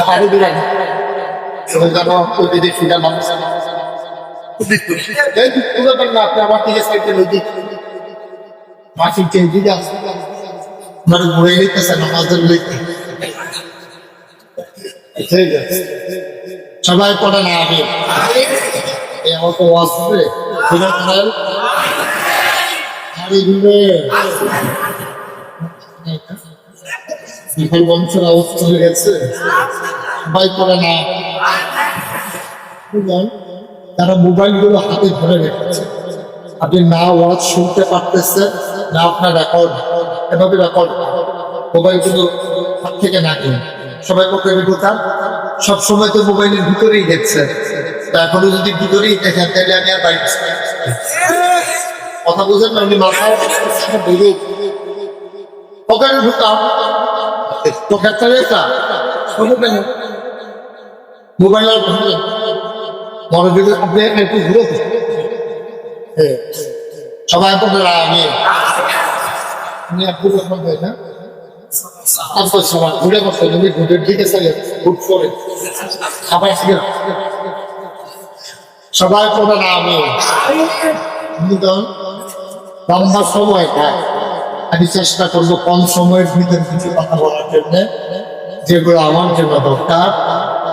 আরে দিলেন সবাই জানো ওই বিদেশি মানুষ আপনি আমার থেকে সাইডে লইতে মাসিক চেঞ্জ দিতে আসছে মানে ঘুরে নিতেছে নামাজের লইতে ঠিক আছে সবাই পড়ে না আগে আমার তো আসবে ঘুরে করেন আরে ঘুরে বংশের অবস্থা হয়ে গেছে সবাই পড়ে না তারা মোবাইল গুলো হাতে ধরে রেখেছে আপনি না ওয়াজ শুনতে পারতেছেন না আপনার রেকর্ড এভাবে রেকর্ড মোবাইল গুলো হাত থেকে না কিনে সবাই পকেটে ঢোকান সবসময় তো মোবাইলের ভিতরেই দেখছেন তা এখনো যদি ভিতরেই দেখেন তাহলে আমি আর বাইরে কথা বুঝেন না উনি মাথায় বেরো পকেটে ঢুকাম পকেটটা রেখা মোবাইল আর মনোযোগ আপনি একটু ঘুরে সবাই আপনাদের আগে উনি একটু না আপনার সবাই ঘুরে বসে তুমি ঘুরের দিকে চলে ঘুট করে খাবার সবাই পড়ে না আমি লম্বা সময় আমি চেষ্টা করবো কম সময়ের ভিতরে কিছু কথা বলার জন্য যেগুলো আমার জন্য দরকার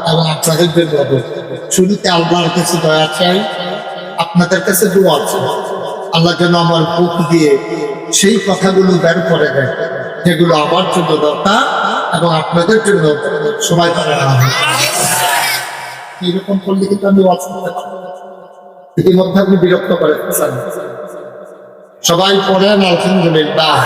এবং আপনাদের জন্য দরকার শুরুতে আল্লাহর কাছে দয়া চাই আপনাদের কাছে দোয়া আছে আল্লাহ যেন আমার বুক দিয়ে সেই কথাগুলো বের করে দেয় যেগুলো আমার জন্য দরকার এবং আপনাদের জন্য সবাই এরকম করলে কিন্তু আমি ওয়াজ করতে পারবো ইতিমধ্যে আপনি বিরক্ত করে সবাই পড়েন আলহামদুলিল্লাহ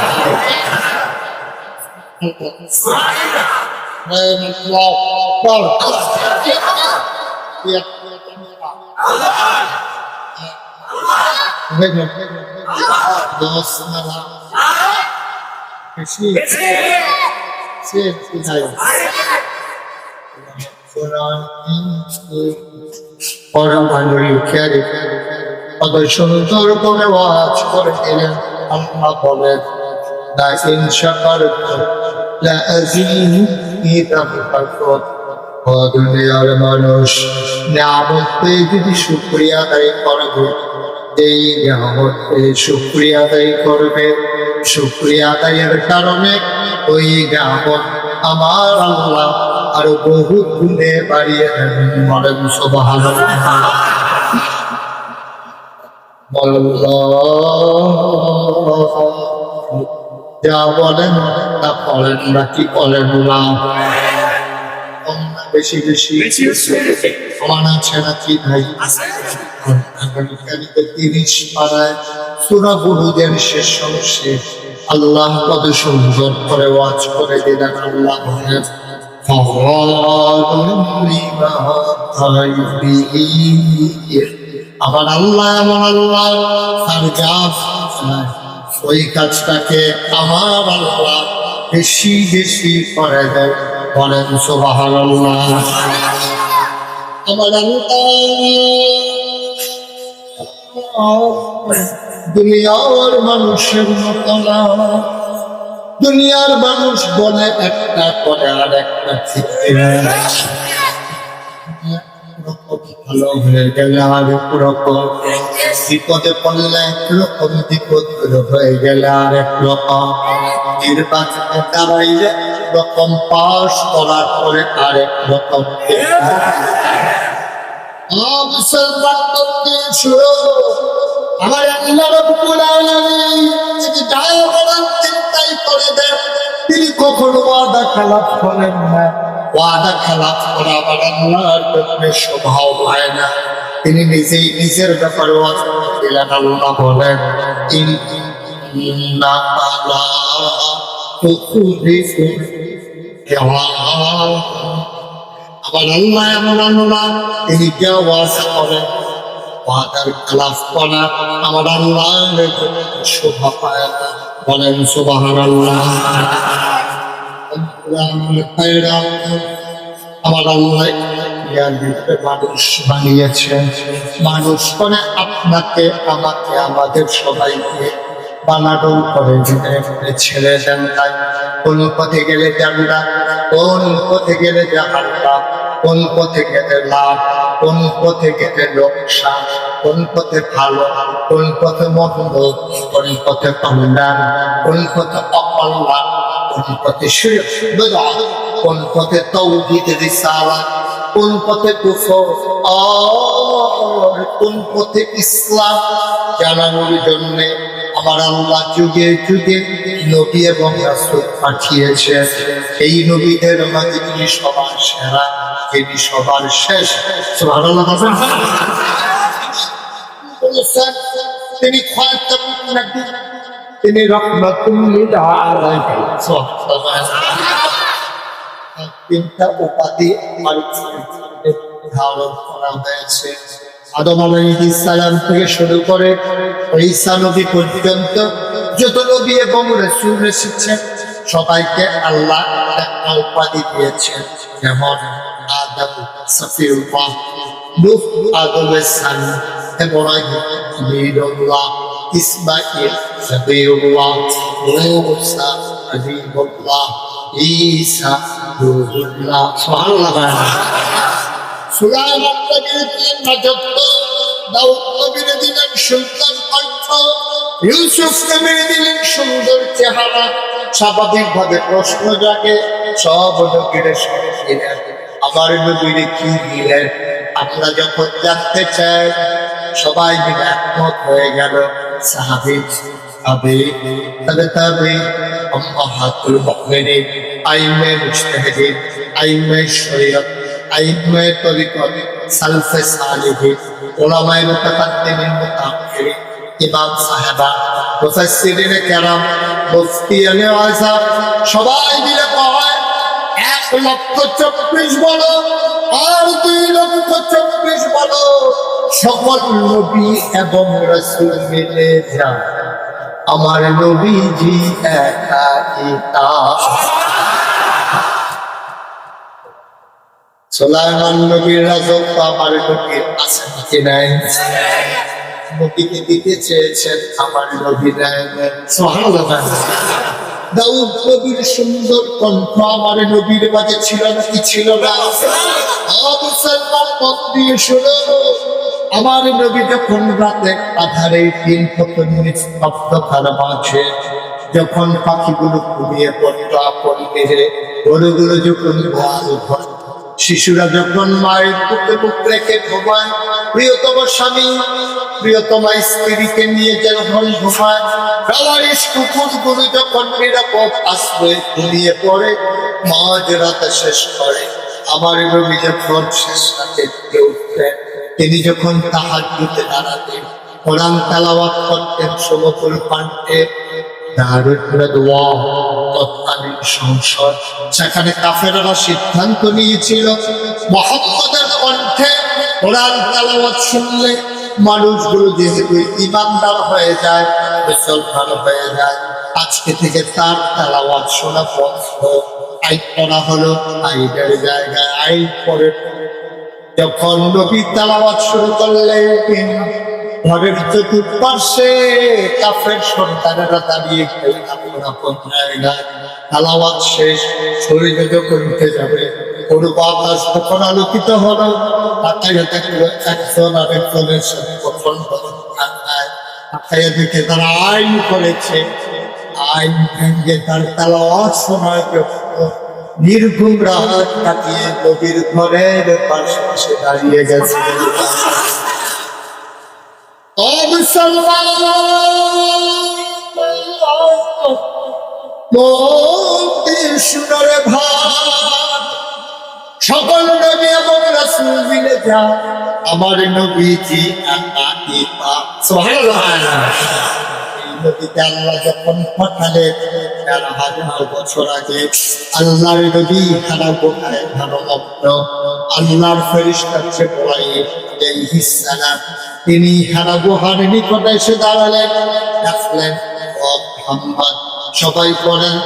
সুন্দর করে ওয়াজ করে দিলেন আল্লাহ বলেন দুনিয়ার মানুষ নিয়ামত পেয়ে যদি শুকরিয়া আদায় করবে এই নিয়ামত পেয়ে শুকরিয়া আদায় করবে শুকরিয়া আদায়ের কারণে ওই নিয়ামত আমার আল্লাহ আরো বহু গুণে বাড়িয়ে দেবেন বলেন সুবহানাল্লাহ যা বলেন তা করেন নাকি করেন না বেশি বেশি সমান আছে নাকি নাই 30 পারায় সূরা বুরুজের শেষ অংশে আল্লাহ কত সুন্দর করে ওয়াজ করে দিলেন আল্লাহ বলেন আমার আল্লাহ তার গাছ ওই কাজটাকে আমার আল্লাহ বেশি বেশি করে দেয় বলেন সুবহানাল্লাহ আমার দুনিয়ার মানুষের মতো না দুনিয়ার মানুষ বলে একটা করে আর একটা ঠিক ভালো হয়ে গেলে আর একরকম বিপদে পড়লে একরকম বিপদ হয়ে গেলে আর একরকম নির্বাচনে দাঁড়াইলে রকম পাশ করার পরে আর একরকম মুসলমান করতে শুরু আমার আল্লাহ রাব্বুল আলামিন যদি যাই বলেন চিন্তাই করে দেন তিনি কখনো ওয়াদা খেলাপ করেন না ওয়াদা খেলাপ করা আমার আল্লাহর জন্য স্বভাব হয় না তিনি নিজেই নিজের ব্যাপারে ওয়াদা দিলেন আল্লাহ বলেন ইন্না আলা তুখরিফু আবার আল্লাহ এমন আল্লাহ তিনি কে ওয়াজ করেন ওয়াদার খেলাফ করা আমার আল্লাহর শোভা পায় না বলেন সুবহানাল্লাহ আমার আল্লাহ মানুষ বানিয়েছেন মানুষ করে আপনাকে আমাকে আমাদের সবাইকে বানাডোল করে ছেড়ে দেন তাই কোন পথে গেলে আমরা কোন পথে গেলে জাহান্নাম, কোন পথে গেলে লাভ, কোন পথে গেলে লোকসান, কোন পথে ভালো, কোন পথে মন্দ, কোন পথে কল্যাণ, কোন পথে অকল্যাণ, কোন পথে শিরক বিদআত, কোন পথে তাওহীদ রিসালাত, কোন পথে কুফর আর কোন পথে ইসলাম জানানোর জন্য আমার আল্লাহ যুগে যুগে নবী এবং রাসূল পাঠিয়েছে। এই নবীদের মাঝে তিনি সবার সেরা, তিনি সবার শেষ। সুবহানাল্লাহ। তিনি খাতামুন নবী, তিনি রাহমাতুল লিল আলামিন। তিনটা উপাধি ধারণ করা হয়েছে। আদম আলাইহিস সালাম থেকে শুরু করে ঈসা নবী পর্যন্ত যত নবী এবং রাসূল এসেছেন সবাইকে আল্লাহ একটা উপাধি দিয়েছেন। যেমন আদম সফিউল্লাহ, নূহ আদমের সানি, ইব্রাহিম খলিলুল্লাহ, ইসমাঈল সফিউল্লাহ, মূসা হাবিবুল্লাহ, ঈসা রূহুল্লাহ। সুবহানাল্লাহ। সুলাইমান নবীর দিলেন রাজত্ব, দাউদ নবীর দিলেন সুলতান কণ্ঠ, ইউসুফ নবীর দিলেন সুন্দর চেহারা। স্বাভাবিকভাবে প্রশ্ন জাগে সব নবীর দিলেন, আমার নবীর কি দিলেন? আমরা যখন জানতে চাই সবাই মিলে একমত হয়ে গেল। সাহাবী তাবে উম্মাহাতুল মুমিনিন, আইমে মুজতাহিদিন, আইমে শরীয়ত, আইমে তরিকত, সালফে সালিহিন, উলামায়ে মুতাকাদ্দিমিন মুতাআখিরিন, ইমাম সাহেবা, মুফাসসিরিনে কেরাম, মুফতিয়ানে আযম সবাই মিলে কয় 1,24,000 বলো আর 2,24,000 বলো, সকল নবী এবং রাসূল মিলে যায় আমার নবীজি একা। সুলাইমান নবীর রাজত্ব আমার নবীর আছে নাকি নাই? নবীকে দিতে চেয়েছেন, আমার নবী নাই। সুবহানাল্লাহ। দাউদ নবীর সুন্দর কণ্ঠ আমার নবীর মাঝে ছিল নাকি ছিল না? মুসলমান মন দিয়ে শোনো, আমার নবী যখন রাতে আধারে দিন পতনের স্তব্ধতার মাঝে যখন পাখিগুলো ঘুমিয়ে পড়তো আপন মেরে, গরুগুলো যখন গোয়াল ঘর, শিশুরা যখন মায়ের বুকে বুক রেখে ঘুমায়, প্রিয়তম স্বামী প্রিয়তমা স্ত্রীকে নিয়ে যখন ঘুমায়, গাওয়ারিশ কুকুরগুলো যখন নিরাপদ আশ্রয়ে ঘুমিয়ে পড়ে, মাঝ রাতে শেষ করে আমার নবী যখন শেষ রাতে উঠতেন, তিনি যখন তাহাজ্জুদে দাঁড়াতেন, কোরআন তেলাওয়াত করতেন সমতুল কণ্ঠে, তৎকালীন সংসদ সেখানে কাফেররা সিদ্ধান্ত নিয়েছিল মুহাম্মদের কণ্ঠে কোরআন তেলাওয়াত শুনলে মানুষগুলো যেহেতু ঈমানদার হয়ে যায়, মুসলমান হয়ে যায়, আজকে থেকে তার তেলাওয়াত শোনা বন্ধ। আইন করা হলো, আইনের জায়গায় আইন করে যখন নবী তেলাওয়াত শুরু করলেন, ঘরের চতুর্পার্শ্বে কাফের সন্তানেরা দাঁড়িয়ে তেলাওয়াত শেষ, শরীর যখন উঠে যাবে, কোনো বাতাস তখন আলোকিত হলো, তাকাইয়া দেখলো একজন আরেকজনের সাথে কখন তাকাইয়া দেখে তারা আইন করেছে, আইন ভেঙে তার তেলাওয়াত শোনার জন্য নির্ঘুম রাত কাটিয়ে নবীর ঘরের পাশে দাঁড়িয়ে গেছে। সকল নবী এবং রাসূল মিলে যা আমার নবীজি একা। সুবহানাল্লাহ। এই নবীকে আল্লাহ যখন পাঠালেন ১৩,০০০ বছর আগে, আল্লাহর নবী হারা গোহায় ধ্যানমগ্ন, আল্লাহর ফেরেশতা জিবরাইল আলাইহিস সালাম তিনি হারা গুহার নিকটে এসে দাঁড়ালেন, ডাকলেন ও মুহাম্মদ, সবাই পড়েন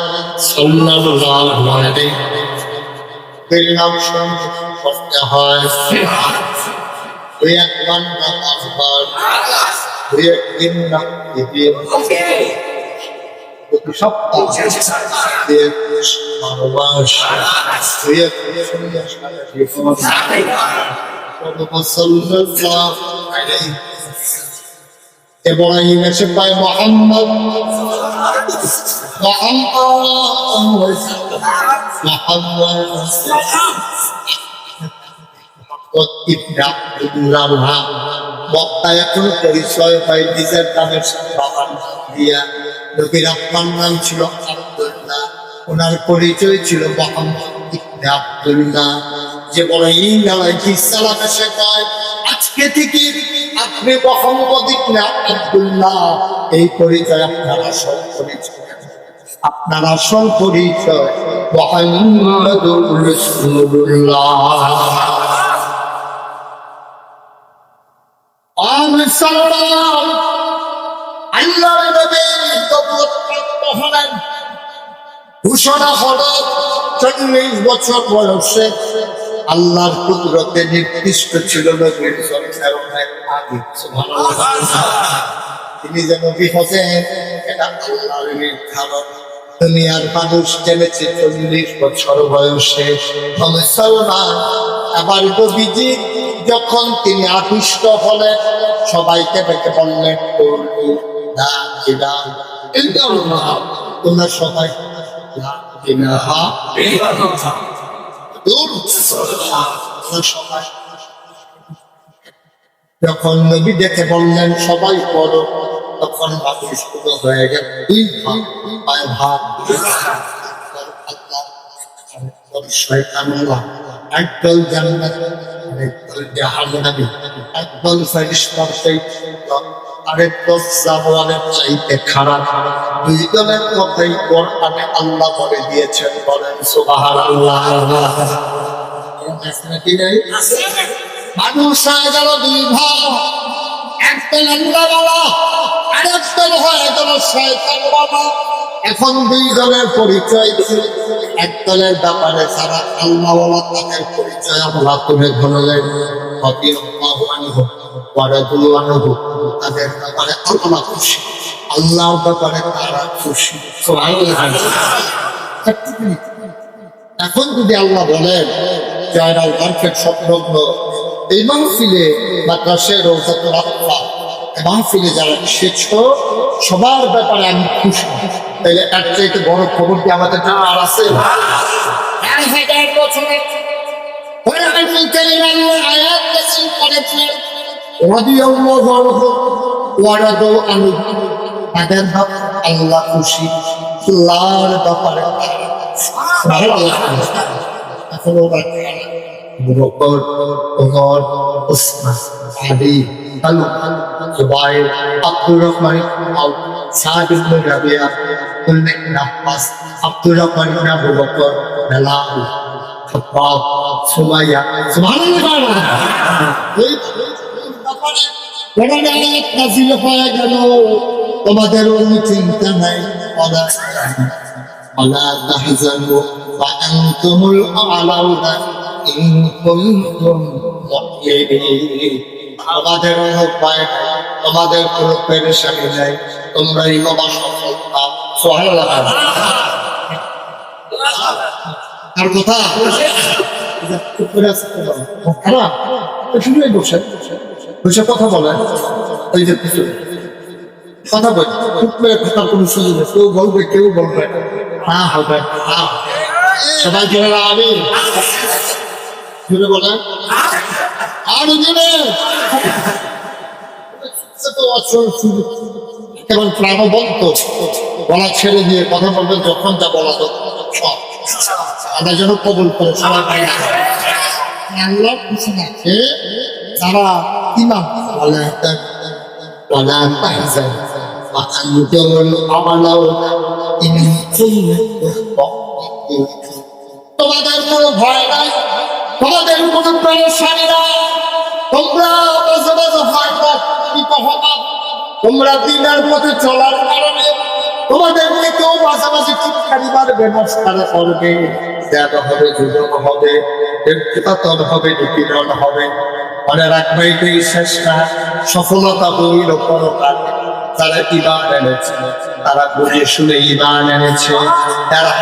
সাল্লাল্লাহু আলাইহি ওয়াসাল্লাম। সঙ্গে পড়তে হয়, দুই একবার নামাজ পড়, দুই একদিন না প্রতি সপ্তাহ 12 মাস ইব্রাহিম এসে পায় মোহাম্মদ বক্তায় এখন পরিচয় হয় নিজের নামের বাবার নাম দিয়া। নবীর আব্বার নাম ছিল আব্দুল্লাহ, ওনার পরিচয় ছিল মোহাম্মদ ইবনে আব্দুল্লাহ। যে বড় আলাইহিস সালাম এসে কয় আজকে থেকে আপনি মোহাম্মদ ইবনে আব্দুল্লাহ, এই পরিচয় আপনার আসল পরিচয়, আপনার আসল পরিচয় মুহাম্মাদুর রাসূলুল্লাহ। আল্লাহর নবী নবুয়ত প্রাপ্ত হলেন, ঘোষণা হলো 40 বছর বয়সে। আল্লাহর কুদরতে নির্দিষ্ট ছিল নবীর জন্মের অনেক আগে। তিনি যে নবী হবেন এটা আল্লাহর নির্ধারণ। দুনিয়ার মানুষ জেনেছে 40 বছর বয়সে। মুসলমান আবার নবীজি যখন তিনি আদিষ্ট হলেন সবাইকে ডেকে বললেন তোমরা সবাই যখন নবী ডেকে বললেন সবাই পড়ো, তখন মানুষ শুরু হয়ে গেল দুই ভাগ। একদল জান্নাত, একদল জাহান্নামী, একদল ফেরেশতার চাইতে আরেকদল জানোয়ারের চাইতে খারাপ। দুই দলের কথাই কোরআনে আল্লাহ বলে দিয়েছেন, বলেন সুবহানাল্লাহ। মানুষ হয়ে গেল দুই ভাগ, একদল আল্লাহ বলা, আরেকদল হয়ে গেল শয়তান বলা। এখন দুই দলের পরিচয়, একদলের ব্যাপারে যারা আল্লাহ বলা তাদের পরিচয় আল্লাহ তুলে ধরলেন। তাদের ব্যাপারে আল্লাহ খুশি, আল্লাহর ব্যাপারে তারা খুশি। এখন যদি আল্লাহ বলেন জয়রাল মার্কেট স্বপ্নগ্ন এই মাহফিলে মাদ্রাসায় রওজাতুল আতফা মাহফিলে যারা এসেছো সবার ব্যাপারে আমি খুশি, তাহলে এর চাইতে বড় খবর কি আমাদের জানা আর আছে? 1000 বছরের কোরআনুল কারীম আয়াত নাযিল করেছেন, রাদিয়াল্লাহু আনহু ওয়া রাদু আনহু, তাদের ব্যাপারে আল্লাহ খুশি, আল্লাহর ব্যাপারে এখন ওরা আবু বকর, ওমর, উসমান, আলী, তালু, জুবাইর, আব্দুর রহমান, সাদ ইবনে রাবিয়া, আব্দুল্লাহ ইবনে আব্বাস, আব্দুর রহমান ইবনে আবু বকর, বেলাল, খাব্বাব, সুমাইয়া, সুবহানাল্লাহ। এই ব্যাপারে কোরআনে আয়াত নাযিল হয়ে গেল, তোমাদের কোনো চিন্তা নাই, ওয়ালা তাহজানু ওয়া আনতুমুল আ'লাউনা ইন কুনতুম মুমিনিন। আমাদের উপায় নাই, তোমাদের কোনো পেরেশানি নাই, তোমরাই বাবা সফলতা। সুবহানাল্লাহ। আর কথা শুনে বসে বসে কথা বলে, ওই যে কথা বলে কথার কোনো সুযোগ নেই, কেউ বলবে কেউ বলবে না হবে না। সবাই জোরে আমি জোরে বলে আর জোরে কেমন প্রাণবন্ত বলা ছেড়ে দিয়ে কথা বলবেন যখন যা বলা সব তাদের জন্য কবুল করে সবাই পায় না। আল্লাহ খুশি আছে তারা ইমাম ولا تحزن وأنتم الأعلون إن كنتم مؤمنين। তোমাদের কোনো ভয় নাই, তোমাদের কোনো পেরেশানি নাই, তোমরা মাঝে মাঝে হয়তো হবা, তোমরা দিনের পথে চলার কারণে তোমাদের কেউ মাঝে মাঝে টিটকারি মারবে, মস্কারা করবে, দেখা হবে, যুদ্ধ হবে, ব্যক্তিগতন হবে, নিপীড়ন হবে। মনে রাখবে এটাই শেষ না, সফলতা বইল পরকালে যারা ঈমান এনেছে। তারা বুঝে শুনে ঈমান এনেছে, তারা